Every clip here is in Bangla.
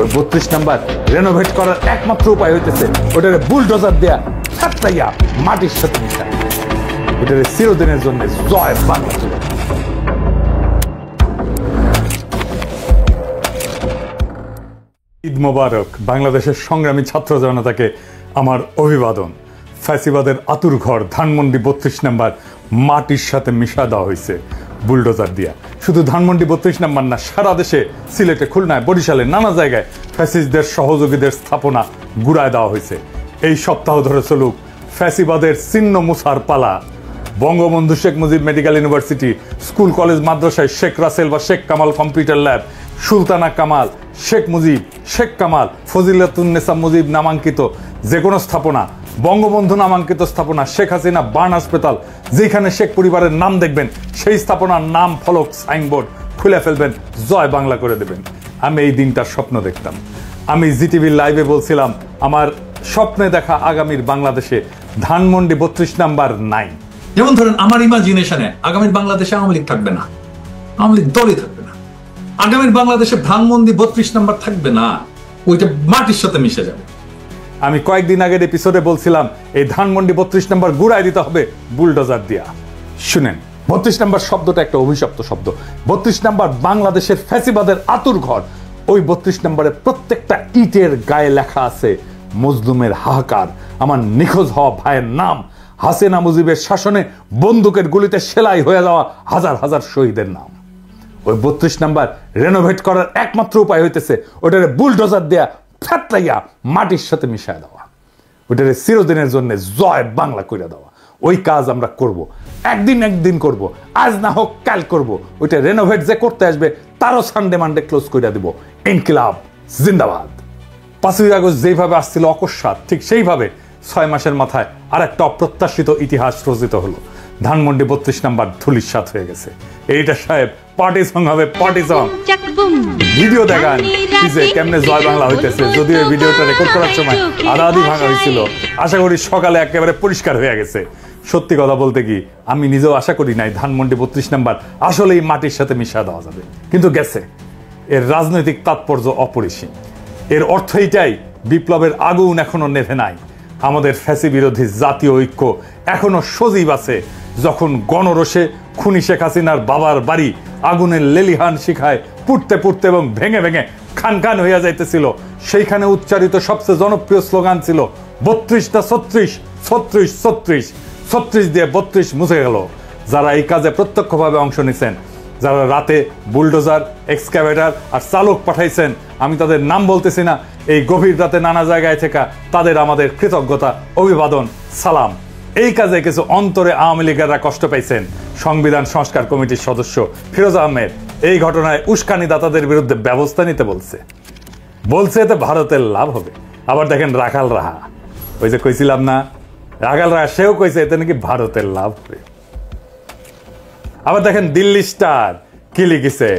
ওই 32 নাম্বার রেনোভেট করার একমাত্র উপায় হইতেছে ওটারে বুলডোজার দেয়া ছাত্রাইয়া মাটির সাথে মিশা, ওটারে চিরদিনের জন্য জয় বাংলা চলে। ঈদ মোবারক। বাংলাদেশের সংগ্রামী ছাত্র জনতাকে আমার অভিবাদন। ফ্যাসিবাদের আতুর ঘর ধানমন্ডি 32 নাম্বার মাটির সাথে মিশা দেওয়া হয়েছে বুলডোজার দিয়া। শুধু ধানমন্ডি 32 নাম্বার না, সারা দেশে সিলেটে, খুলনায়, বরিশালে নানা জায়গায় ফ্যাসিস্টদের সহযোগীদের স্থাপনা গুড়ায় দেওয়া হয়েছে। এই সপ্তাহ ধরে চলুক ফ্যাসিবাদের চিহ্ন মুছার পালা। Bangabandhu Sheikh Mujib medical university, school college মাদ্রাসায় শেখ রাসেল বা শেখ কামাল কম্পিউটার ল্যাব, সুলতানা কামাল, শেখ মুজিব, শেখ কামাল, ফজিলাতুন্নেসা মুজিব নামাঙ্কিত যে কোনো স্থাপনা, বঙ্গবন্ধু নামাঙ্কিত স্থাপনা, শেখ হাসিনা বার্ন হাসপাতাল, যেখানে শেখ পরিবারের নাম দেখবেন সেই স্থাপনার নাম ফলক সাইনবোর্ড খুলে ফেলবেন, জয় বাংলা করে দেবেন। আমি এই দিনটার স্বপ্ন দেখতাম। আমি জিটিভির লাইভে বলছিলাম আমার স্বপ্নে দেখা আগামীর বাংলাদেশে ধানমন্ডি 32 নাম্বার নাই। যেমন ধরেন আমার ইমাজিনেশনে আগামীর বাংলাদেশে আওয়ামী লীগ থাকবে না, আওয়ামী লীগ দলই থাকবে না। আগামীর বাংলাদেশে ধানমন্ডি 32 নাম্বার থাকবে না, ওইটা মাটির সাথে মিশে যাবে। আমি কয়েকদিন আগের এপিসোডে বলছিলাম এই ধানমন্ডি 32 নাম্বার গুড়ায় দিতে হবে বুলডোজার দিয়া। শুনেন, 32 নাম্বার শব্দটা একটা অভিশপ্ত শব্দ। 32 নাম্বার বাংলাদেশের ফ্যাসিবাদের আতুর ঘর। ওই 32 নাম্বারের প্রত্যেকটা ইটের গায়ে লেখা আছে মজলুমের হাহাকার, আমার নিখোঁজ হওয়া ভাইয়ের নাম, হাসিনা মুজিবের শাসনে বন্দুকের গুলিতে সেলাই হয়ে যাওয়া হাজার হাজার শহীদের নাম। ওই 32 নাম্বার রেনোভেট করার একমাত্র উপায় হইতেছে ওটারে বুলডোজার দেয়া ফাটলাইয়া মাটির সাথে মিশায় দেওয়া, ওটারে চিরদিনের জন্য জয় বাংলা করে দেওয়া। ওই কাজ আমরা করব, একদিন করব, আজ না হোক কাল করব। ওইটা রেনোভেট যে করতে আসবে তারও সানডে মানডে ক্লোজ করে দিব। ইনকিলাব জিন্দাবাদ। 5ই আগস্ট যেইভাবে আসছিল অকস্মাৎ, ঠিক সেইভাবে 6 মাসের মাথায় আর একটা অপ্রত্যাশিত ইতিহাস রচিত হলো। ধানমন্ডি 32 নাম্বার ধুলিস্যাৎ হয়ে গেছে। এইটা সাহেব পার্টি সং হবে, পার্টি সং। ভিডিও দেখান যে কেমনে জয় বাংলা হইতেছে। যদিও এই ভিডিওটা রেকর্ড করার সময় আধা ভাঙা হয়েছিল, আশা করি সকালে একেবারে পরিষ্কার হয়ে গেছে। সত্যি কথা বলতে কি, আমি নিজেও আশা করি নাই ধানমন্ডি 32 নাম্বার আসলেই মাটির সাথে মিশা দেওয়া যাবে, কিন্তু গেছে। এর রাজনৈতিক তাৎপর্য অপরিসীম। এর অর্থ এইটাই, বিপ্লবের আগুন এখনো নেভে নাই। আমাদের ফ্যাসি বিরোধী জাতীয় ঐক্য এখনো সজীব আছে। যখন গণরোষে খুনি শেখ হাসিনার বাবার বাড়ি আগুনের লেলিহান শিখায় পুড়তে পুড়তে এবং ভেঙে ভেঙে খান খান হইয়া যাইতেছিল, সেইখানে উচ্চারিত সবচেয়ে জনপ্রিয় স্লোগান ছিল 32টা 36, 36, 36, 36 দিয়ে 32 মুছে গেল। যারা এই কাজে প্রত্যক্ষভাবে অংশ নিছেন, যারা রাতে বুলডোজার, এক্সকাভেটর আর চালক পাঠাইছেন, আমি তাদের নাম বলতেছি না, এই গভীর রাতে নানা জায়গায় থেকে তাদের আমাদের কৃতজ্ঞতা, অভিবাদন, সালাম। এই কাজে কিছু অন্তরে আওয়ামী লীগেরা কষ্ট পাইছেন। সংবিধান সংস্কার কমিটির সদস্য ফিরোজ আহমেদ এই ঘটনায় উস্কানিদাতাদের বিরুদ্ধে ব্যবস্থা নিতে বলছে এতে ভারতের লাভ হবে। আবার দেখেন রাখাল রাহা, ওই যে কইছিলাম না, রাখাল রাহা সেও কইছে এতে নাকি ভারতের লাভ হবে। আবার দেখেন দিল্লি স্টার কি লিখেছে,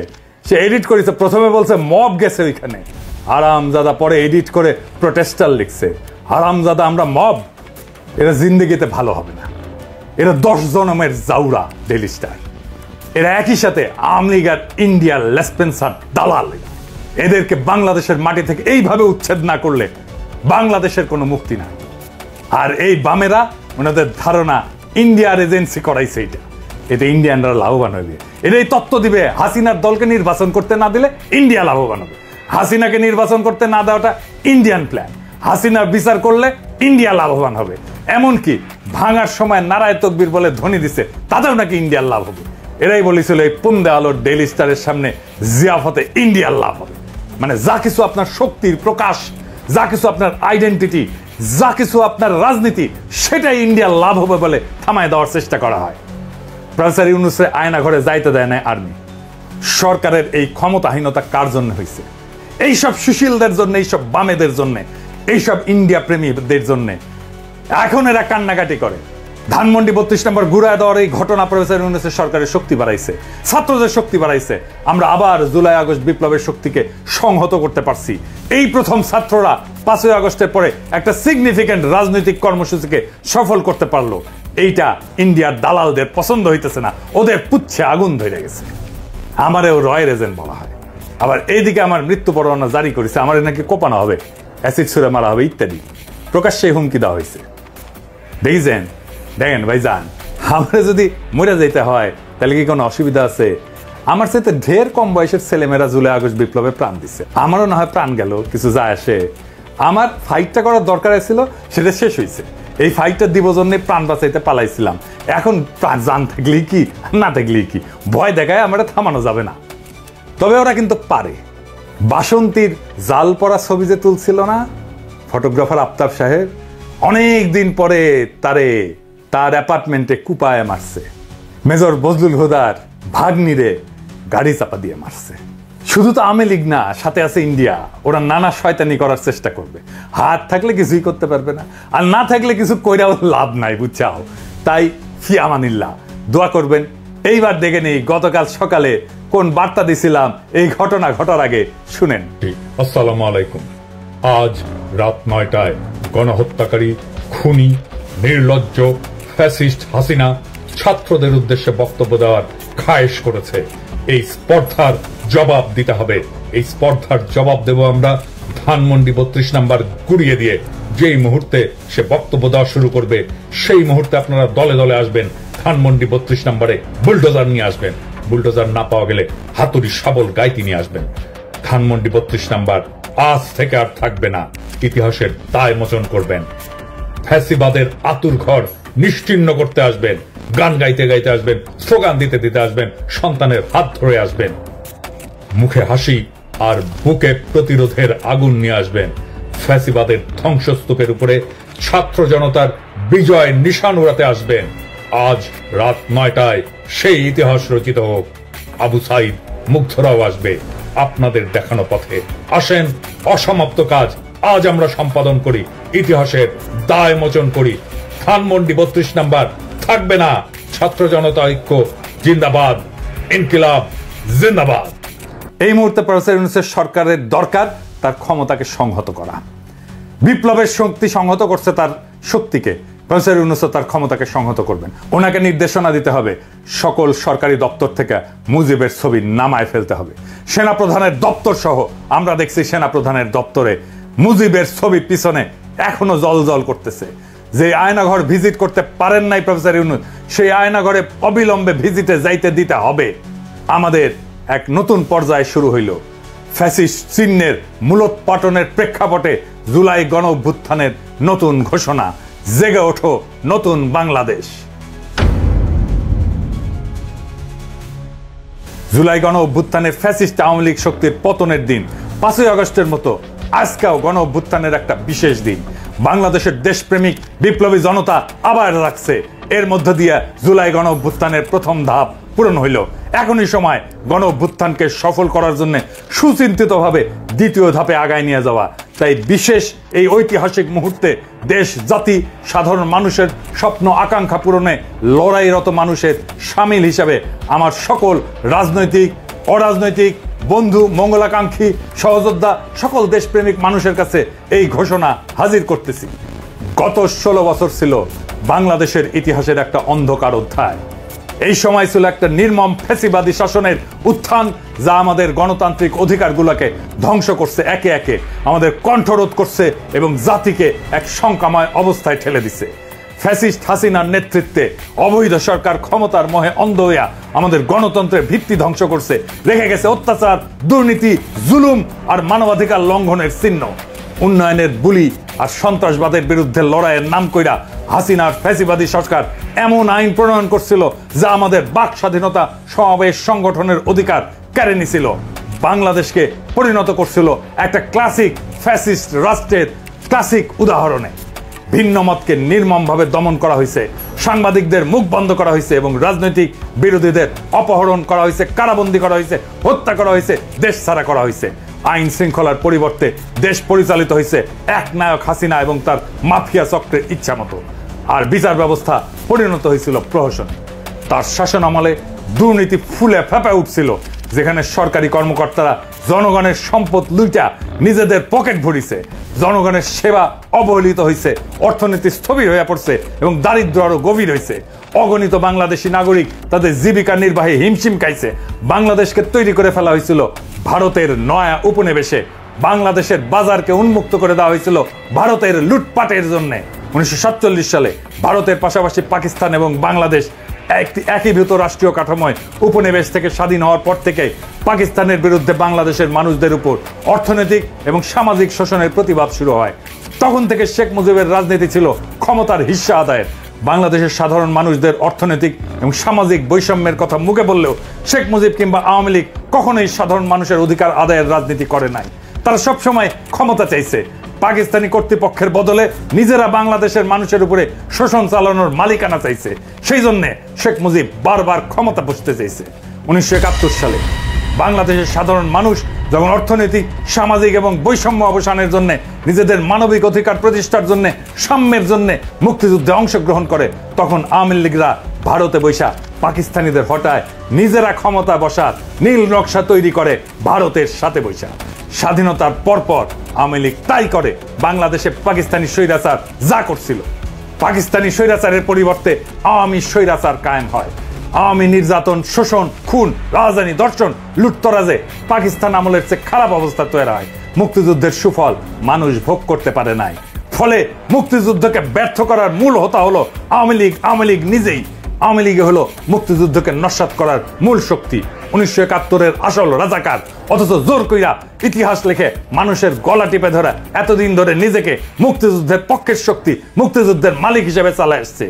সে এডিট করেছে। প্রথমে বলছে মব গেছে ওইখানে, হারামজাদা পরে এডিট করে প্রোটেস্টার লিখছে। হারামজাদা আমরা মব, এরা জিন্দেগিতে ভালো হবে না। এরা 10 জনমের জাউরা ডেইলি স্টার। এরা একই সাথে আওয়ামী লীগ আর ইন্ডিয়ার লেসপেন্সার দালাল। এদেরকে বাংলাদেশের মাটি থেকে এইভাবে উচ্ছেদ না করলে বাংলাদেশের কোনো মুক্তি নাই। আর এই বামেরা, ওনাদের ধারণা ইন্ডিয়ার এজেন্সি করাইছে এইটা, এতে ইন্ডিয়ানরা লাভবান হবে। এটাই তত্ত্ব দিবে হাসিনার দলকে নির্বাচন করতে না দিলে ইন্ডিয়া লাভবান হবে, হাসিনাকে নির্বাচন করতে না দেওয়াটা ইন্ডিয়ান প্ল্যান, হাসিনার বিচার করলে ইন্ডিয়া লাভবান হবে। এমনকি ভাঙার সময় নারায় তকবীর বলে ধ্বনি দিছে, তাতেও নাকি ইন্ডিয়ার লাভ হবে। এরাই বলেছিল এই পুন্দে আলোর ডেইলি স্টারের সামনে জিয়াফতে ইন্ডিয়ার লাভ হবে। মানে যা কিছু আপনার শক্তির প্রকাশ, যা কিছু আপনার আইডেন্টিটি, যা কিছু আপনার রাজনীতি, সেটাই ইন্ডিয়ার লাভ হবে বলে থামায় দেওয়ার চেষ্টা করা হয়। প্রফেসর ইউনূসের আয়না ঘরে যাইতে দেয় না আর্মি। সরকারের এই ক্ষমতাহীনতা কার জন্য হয়েছে? এইসব সুশীলদের জন্য, এইসব বামেদের জন্য, এইসব ইন্ডিয়া প্রেমীদের জন্য। এখন এরা কান্নাকাটি করে। ধানমন্ডি 32 নম্বর ঘুরায় দেওয়ার এই ঘটনা প্রফেসর ইউনূসের সরকারের শক্তি বাড়াইছে, ছাত্রদের শক্তি বাড়াইছে। আমরা আবার জুলাই আগস্ট বিপ্লবের শক্তিকে সংহত করতে পারছি। এই প্রথম ছাত্ররা 5ই আগস্টের পরে একটা সিগনিফিক্যান্ট রাজনৈতিক কর্মসূচিকে সফল করতে পারলো। এইটা ইন্ডিয়ার দালালদের পছন্দ হইতেছে না, ওদের পুচ্ছে আগুন ধরে গেছে। আমারেও রয়ের এজেন্ট বলা হয়। আবার এইদিকে আমার মৃত্যু পরোয়ানা জারি করেছে, আমার নাকি কোপানো হবে, অ্যাসিড ছুড়ে মারা হবে ইত্যাদি প্রকাশ্যে হুমকি দেওয়া হয়েছে। দেখেন ভাইজান, আমরা যদি মরে যাইতে হয় তাহলে কি কোনো অসুবিধা আছে? আমার সাথে ঢের কম বয়সের ছেলেমেয়েরা জুলাই আগস্ট বিপ্লবে প্রাণ দিচ্ছে, আমারও না হয় প্রাণ গেল, কিছু যায় আসে। আমার ফাইটটা করার দরকার ছিল, সেটা শেষ হয়েছে। এই ফাইটটা দিব জন্য প্রাণ বাঁচাইতে পালাইছিলাম, এখন প্রাণ জান থাকলেই কি না থাকলেই কি, ভয় দেখায় আমরা থামানো যাবে না। তবে ওরা কিন্তু পারে। বাসন্তীর জাল পরা ছবি যে তুলছিল না ফটোগ্রাফার আফতাব সাহেব, অনেক দিন পরে তার অ্যাপার্টমেন্টে কুপায় মারছে। মেজর বজলুল হুদার ভাগ্নিরে গাড়ি চাপা দিয়ে মারছে। শুধু তো আওয়ামী লীগ না, সাথে আছে ইন্ডিয়া। ওরা নানা শয়তানি করার চেষ্টা করবে, হাত থাকলে কিছুই করতে পারবে না, আর না থাকলে কিছু কইরাও লাভ নাই, বুঝছাও। তাই ফি আমানিল্লাহ, দোয়া করবেন। এইবার দেখে নেই গতকাল সকালে কোন বার্তা দিছিলাম এই ঘটনা ঘটার আগে, শুনেন। আসসালামু আলাইকুম। আজ রাত 9টায় গণহত্যাকারী, খুনি, নির্লজ্জ ফ্যাসিস্ট হাসিনা ছাত্রদের উদ্দেশ্যে বক্তব্য দেওয়ার খায়েশ করেছে। এই স্পর্ধার জবাব দিতে হবে। এই স্পর্ধার জবাব দেব আমরা ধানমন্ডি 32 নাম্বার গুড়িয়ে দিয়ে। যেই মুহূর্তে সে বক্তব্য দেওয়া শুরু করবে সেই মুহূর্তে আপনারা দলে দলে আসবেন, ধানমন্ডি 32 নম্বরে বুলডোজার নিয়ে আসবেন। বুলডোজার না পাওয়া গেলে হাতুড়ি শাবল গাইতি নিয়ে আসবেন। ধানমন্ডি 32 নাম্বার আজ থেকে আর থাকবে না, ইতিহাসের দায় মোচন করবেন। ফ্যাসিবাদের আতুর ঘর নিশ্চিহ্ন করতে আসবেন, গান গাইতে গাইতে আসবেন, স্লোগান দিতে দিতে আসবেন, সন্তানের হাত ধরে আসবেন, মুখে হাসি আর বুকে প্রতিরোধের আগুন নিয়ে আসবেন। ফ্যাসিবাদের ধ্বংসস্তূপের উপরে ছাত্র জনতার বিজয় নিশান উড়াতে আসবেন। আজ রাত 9টায় সেই ইতিহাস রচিত হোক। আবু সাইদ, মুগ্ধরাও আসবে আপনাদের দেখানো পথে। আসেন, অসমাপ্ত কাজ আজ আমরা সম্পাদন করি, ইতিহাসের দায় মোচন করি। ধানমন্ডি 32 নাম্বার থাকবে না। ছাত্র জনতা ঐক্য জিন্দাবাদ, ইনকিলাব জিন্দাবাদ। এই মুহূর্তে প্রফেসর ইউনূসের সরকারের দরকার তার ক্ষমতাকে সংহত করা। বিপ্লবের শক্তি সংহত করছে তার শক্তিকে, প্রফেসর ইউনূসও তার ক্ষমতাকে সংহত করবেন। ওনাকে নির্দেশনা দিতে হবে, সকল সরকারি দপ্তর থেকে মুজিবের ছবি নামায় ফেলতে হবে। সেনাপ্রধানের দপ্তর সহ আমরা দেখছি সেনাপ্রধানের দপ্তরে মুজিবের ছবি পিছনে এখনো জল করতেছে। যে আয়নাঘর ভিজিট করতে পারেন নাই প্রফেসর ইউনূস, সেই আয়নাঘরে অবিলম্বে ভিজিটে যাইতে দিতে হবে। আমাদের এক নতুন পর্যায়ে শুরু হইল। ফ্যাসিস্ট চিহ্নের মূলোৎপাটনের প্রেক্ষাপটে জুলাই গণ অভ্যুত্থানের নতুন ঘোষণা, জেগে ওঠো নতুন বাংলাদেশ। জুলাই গণ অভ্যুত্থানের ফ্যাসিস্ট আওয়ামী লীগ শক্তির পতনের দিন 5ই আগস্টের মতো আজকেও গণ অভ্যুত্থানের একটা বিশেষ দিন। বাংলাদেশের দেশপ্রেমিক বিপ্লবী জনতা আবার রাখছে। এর মধ্য দিয়ে জুলাই গণ অভ্যুত্থানের প্রথম ধাপ পূরণ হইল। এখনই সময় গণ অভ্যুত্থানকে সফল করার জন্য সুচিন্তিতভাবে দ্বিতীয় ধাপে আগায় নিয়ে যাওয়া। তাই বিশেষ এই ঐতিহাসিক মুহূর্তে দেশ, জাতি, সাধারণ মানুষের স্বপ্ন আকাঙ্ক্ষা পূরণে লড়াইরত মানুষের সামিল হিসাবে আমার সকল রাজনৈতিক, অরাজনৈতিক বন্ধু, মঙ্গলাকাঙ্ক্ষী, সহযোদ্ধা, সকল দেশপ্রেমিক মানুষের কাছে এই ঘোষণা হাজির করতেছি। গত 16 বছর ছিল বাংলাদেশের ইতিহাসের একটা অন্ধকার অধ্যায়। এই সময় ছিল একটা নির্মম ফ্যাসিবাদী শাসনের উত্থান, যা আমাদের গণতান্ত্রিক অধিকারগুলোকে ধ্বংস করছে, একে একে আমাদের কণ্ঠরোধ করছে এবং জাতিকে এক শঙ্কাময় অবস্থায় ঠেলে দিছে। ফ্যাসিস্ট হাসিনার নেতৃত্বে অবৈধ সরকার ক্ষমতার মোহে অন্ধ হইয়া আমাদের গণতন্ত্রের ভিত্তি ধ্বংস করছে, রেখে গেছে অত্যাচার, দুর্নীতি, জুলুম আর মানবাধিকার লঙ্ঘনের চিহ্ন। উন্নয়নের বুলি আর সন্ত্রাসবাদের বিরুদ্ধে লড়াইয়ের নাম কইরা হাসিনার ফ্যাসিবাদী সরকার এমন আইন প্রণয়ন করছিল যা আমাদের বাক স্বাধীনতা, সমাবেশ, সংগঠনের অধিকার কেড়ে নিছিল। বাংলাদেশকে পরিণত করছিল একটা ক্লাসিক ফ্যাসিস্ট রাষ্ট্রের ক্লাসিক উদাহরণে। ভিন্ন মতকে নির্মমভাবে দমন করা হয়েছে, সাংবাদিকদের মুখ বন্ধ করা হয়েছে এবং রাজনৈতিক বিরোধীদের অপহরণ করা হয়েছে, কারাবন্দী করা হয়েছে, হত্যা করা হয়েছে, দেশ ছাড়া করা হয়েছে। আইন শৃঙ্খলার পরিবর্তে দেশ পরিচালিত হয়েছে এক নায়ক হাসিনা এবং তার মাফিয়া চক্রের ইচ্ছা মতো। আর বিচার ব্যবস্থা পরিণত হয়েছিল প্রহসনে। তার শাসন আমলে দুর্নীতি ফুলে ফেঁপে উঠছিল, যেখানে সরকারি কর্মকর্তারা জনগণের সম্পদ লুইটা নিজেদের পকেট ভরিছে, জনগণের সেবা অবহেলিত হয়েছে, অর্থনীতি স্থবির হয়ে পড়ছে এবং দারিদ্র আরো গভীর হয়েছে। অগণিত বাংলাদেশি নাগরিক তাদের জীবিকা নির্বাহে হিমশিম খাইছে। বাংলাদেশকে তৈরি করে ফেলা হয়েছিল ভারতের নয়া উপনিবেশে। বাংলাদেশের বাজারকে উন্মুক্ত করে দেওয়া হয়েছিল ভারতের লুটপাটের জন্য। 1947 সালে ভারতের পাশাপাশি পাকিস্তান এবং বাংলাদেশ একীভূত রাষ্ট্রীয় কাঠামোয় উপনিবেশ থেকে স্বাধীন হওয়ার পর থেকে পাকিস্তানের বিরুদ্ধে বাংলাদেশের মানুষদের উপর অর্থনৈতিক এবং সামাজিক শোষণের প্রতিবাদ শুরু হয়। তখন থেকে শেখ মুজিবের রাজনীতি ছিল ক্ষমতার হিস্সা আদায়ের। বাংলাদেশের সাধারণ মানুষদের অর্থনৈতিক এবং সামাজিক বৈষম্যের কথা মুখে বললেও শেখ মুজিব কিংবা আওয়ামী লীগ কখনোই সাধারণ মানুষের অধিকার আদায়ের রাজনীতি করে নাই। তারা সবসময় ক্ষমতা চাইছে। পাকিস্তানি কর্তৃপক্ষের বদলে নিজেরা বাংলাদেশের মানুষের উপরে শোষণ চালানোর মালিকানা চাইছে। সেই জন্য শেখ মুজিব বারবার ক্ষমতা বসতে চাইছে। 1971 সালে বাংলাদেশের সাধারণ মানুষ যখন অর্থনৈতিক, সামাজিক এবং বৈষম্য অবসানের জন্য, নিজেদের মানবিক অধিকার প্রতিষ্ঠার জন্য, সাম্যের জন্য মুক্তিযুদ্ধে অংশগ্রহণ করে, তখন আওয়ামী লীগরা ভারতে বৈশা পাকিস্তানিদের হটায় নিজেরা ক্ষমতা বসার নীল নকশা তৈরি করে ভারতের সাথে বৈশা। স্বাধীনতার পরপর আওয়ামী লীগ তাই করে। বাংলাদেশে পাকিস্তানি স্বৈরাচার যা করছিল, পাকিস্তানি স্বৈরাচারের পরিবর্তে আওয়ামী স্বৈরাচার কায়েম হয়। আওয়ামী নির্যাতন, শোষণ, খুন, রাজধানী দর্শন, লুটতরাজে পাকিস্তান আমলের চেয়ে খারাপ অবস্থা তৈরি হয়। মুক্তিযুদ্ধের সুফল মানুষ ভোগ করতে পারে নাই। ফলে মুক্তিযুদ্ধকে ব্যর্থ করার মূল হোতা হলো আওয়ামী লীগ নিজেই। আওয়ামী লীগ হলো মুক্তিযুদ্ধকে নস্যাৎ করার মূল শক্তি। 1971-এর আসল রাজাকার, অথচ জোর কইরা ইতিহাস লিখে মানুষের গলা টিপে ধরা এতদিন ধরে নিজেকে মুক্তিযুদ্ধের পক্ষের শক্তি, মুক্তিযুদ্ধের মালিক হিসেবে চালায় আসছে।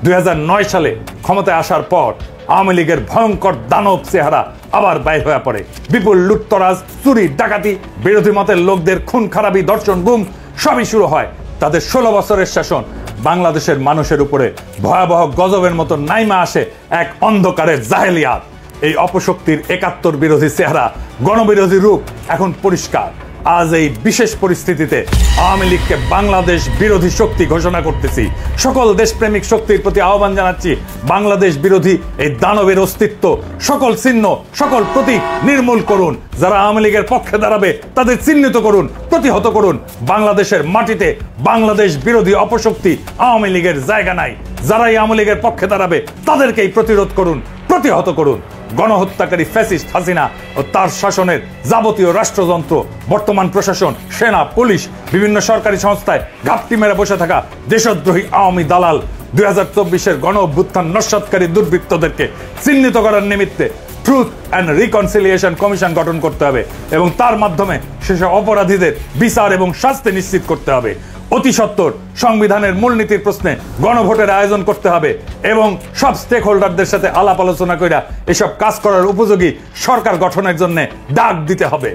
2009 সালে ক্ষমতায় আসার পর আওয়ামী লীগের ভয়ঙ্কর দানব চেহারা আবার বাইর হয়ে পড়ে। বিপুল লুটতরাজ, চুরি, ডাকাতি, বিরোধী মতের লোকদের খুন খারাপি, দর্শন, গুম সবই শুরু হয়। তাদের 16 বছরের শাসন বাংলাদেশের মানুষের উপরে ভয়াবহ গজবের মতো নাইমা আসে এক অন্ধকারের জাহেলিয়াত। এই অপশক্তির 71 বিরোধী চেহারা, গণবিরোধী রূপ এখন পরিষ্কার। আজ এই বিশেষ পরিস্থিতিতে আওয়ামী লীগকে বাংলাদেশ বিরোধী শক্তি ঘোষণা করতেছি। সকল দেশপ্রেমিক শক্তির প্রতি আহ্বান জানাচ্ছি, বাংলাদেশ বিরোধী এই দানবের অস্তিত্ব, সকল চিহ্ন, সকল প্রতীক নির্মূল করুন। যারা আওয়ামী লীগের পক্ষে দাঁড়াবে তাদের চিহ্নিত করুন, প্রতিহত করুন। বাংলাদেশের মাটিতে বাংলাদেশ বিরোধী অপশক্তি আওয়ামী লীগের জায়গা নাই। যারাই আওয়ামী লীগের পক্ষে দাঁড়াবে তাদেরকেই প্রতিরোধ করুন, প্রতিহত করুন। গণহত্যাকারী ফ্যাসিস্ট হাসিনা ও তার শাসনের যাবতীয় রাষ্ট্রযন্ত্র, বর্তমান প্রশাসন, সেনা, পুলিশ, বিভিন্ন সরকারি সংস্থায় ঘাপটি মেরে বসে থাকা দেশদ্রোহী আওয়ামী দালাল 2024-এর গণ অভ্যুত্থান নস্যাৎকারী দুর্বৃত্তদেরকে চিহ্নিত করার নিমিত্তে ট্রুথ অ্যান্ড রিকনসিলিয়েশন কমিশন গঠন করতে হবে এবং তার মাধ্যমে সেসব অপরাধীদের বিচার এবং শাস্তি নিশ্চিত করতে হবে। অতি সত্বর সংবিধানের মূলনীতির প্রশ্নে গণভোটের আয়োজন করতে হবে এবং সব স্টেক হোল্ডারদের সাথে আলাপ আলোচনা করে এসব কাজ করার উপযোগী সরকার গঠনের জন্য ডাক দিতে হবে।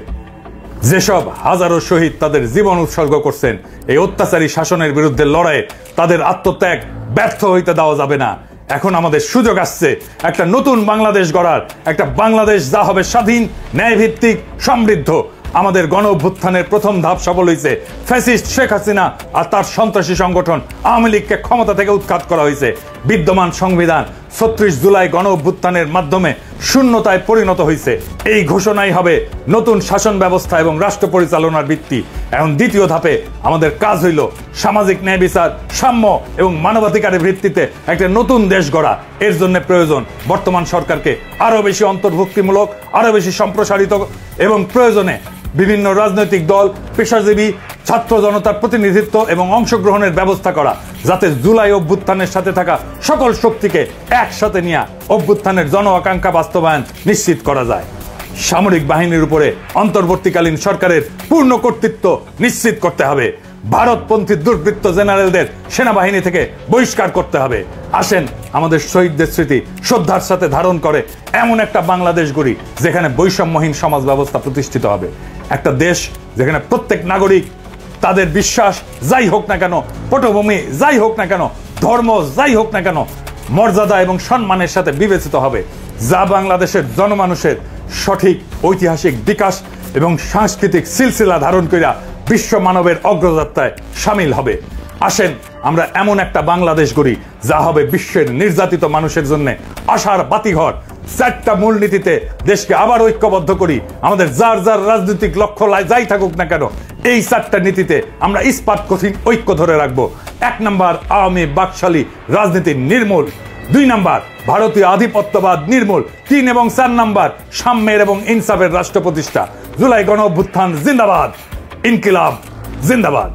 যেসব হাজারো শহীদ তাদের জীবন উৎসর্গ করছেন এই অত্যাচারী শাসনের বিরুদ্ধে লড়াইয়ে, তাদের আত্মত্যাগ ব্যর্থ হইতে দেওয়া যাবে না। এখন আমাদের সুযোগ আসছে একটা নতুন বাংলাদেশ গড়ার, একটা বাংলাদেশ যা হবে স্বাধীন, ন্যায়ভিত্তিক, সমৃদ্ধ। আমাদের গণ অভ্যুত্থানের প্রথম ধাপ সফল হয়েছে। ফ্যাসিস্ট শেখ হাসিনা আর তার সন্ত্রাসী সংগঠন আওয়ামী লীগকে ক্ষমতা থেকে উৎখাত করা হয়েছে। বিদ্যমান সংবিধান 36 জুলাই গণ অভ্যুত্থানের মাধ্যমে শূন্যতায় পরিণত হয়েছে। এই ঘোষণাই হবে নতুন শাসন ব্যবস্থা এবং রাষ্ট্র পরিচালনার ভিত্তি। এখন দ্বিতীয় ধাপে আমাদের কাজ হইল সামাজিক ন্যায় বিচার, সাম্য এবং মানবাধিকারের ভিত্তিতে একটা নতুন দেশ গড়া। এর জন্য প্রয়োজন বর্তমান সরকারকে আরো বেশি অন্তর্ভুক্তিমূলক, আরো বেশি সম্প্রসারিত এবং প্রয়োজনে বিভিন্ন রাজনৈতিক দল, পেশাজীবী, ছাত্র জনতার প্রতিনিধিত্ব এবং অংশগ্রহণের ব্যবস্থা করা, যাতে জুলাই অভ্যুত্থানের সাথে থাকা সকল শক্তিকে একসাথে নিয়ে অভ্যুত্থানের জন আকাঙ্ক্ষা বাস্তবায়ন নিশ্চিত করা যায়। সামরিক বাহিনীর উপরে অন্তর্বর্তীকালীন সরকারের পূর্ণ কর্তৃত্ব নিশ্চিত করতে হবে। ভারতপন্থী দুর্বৃত্ত জেনারেলদের সেনাবাহিনী থেকে বহিষ্কার করতে হবে। আসেন আমাদের শহীদদের স্মৃতি শ্রদ্ধার সাথে ধারণ করে এমন একটা বাংলাদেশ গড়ি যেখানে বৈষম্যহীন সমাজ ব্যবস্থা প্রতিষ্ঠিত হবে। একটা দেশ যেখানে প্রত্যেক নাগরিক তাদের বিশ্বাস যাই হোক না কেন, পটভূমি যাই হোক না কেন, ধর্ম যাই হোক না কেন, মর্যাদা এবং সম্মানের সাথে বিবেচিত হবে, যা বাংলাদেশের জনমানুষের সঠিক ঐতিহাসিক বিকাশ এবং সাংস্কৃতিক সিলসিলা ধারণ কইরা বিশ্ব মানবের অগ্রযাত্রায় সামিল হবে। আসেন আমরা এমন একটা বাংলাদেশ গড়ি যা হবে বিশ্বের নির্যাতিত মানুষের জন্য আশার বাতিঘর। 4টা মূলনীতিতে দেশকে আবার ঐক্যবদ্ধ করি। আমাদের যার যার রাজনৈতিক লক্ষ্য যাই থাকুক না কেন, এই 4টা নীতিতে আমরা ইস্পাত কঠিন ঐক্য ধরে রাখবো। 1 নম্বর, আওয়ামী বাকশালী রাজনীতি নির্মূল। 2 নাম্বার ভারতীয় আধিপত্যবাদ নির্মূল। 3 এবং 4 নাম্বার সাম্যের এবং ইনসাফের রাষ্ট্র প্রতিষ্ঠা। জুলাই গণ অভ্যুত্থান জিন্দাবাদ, ইনকিলাব জিন্দাবাদ।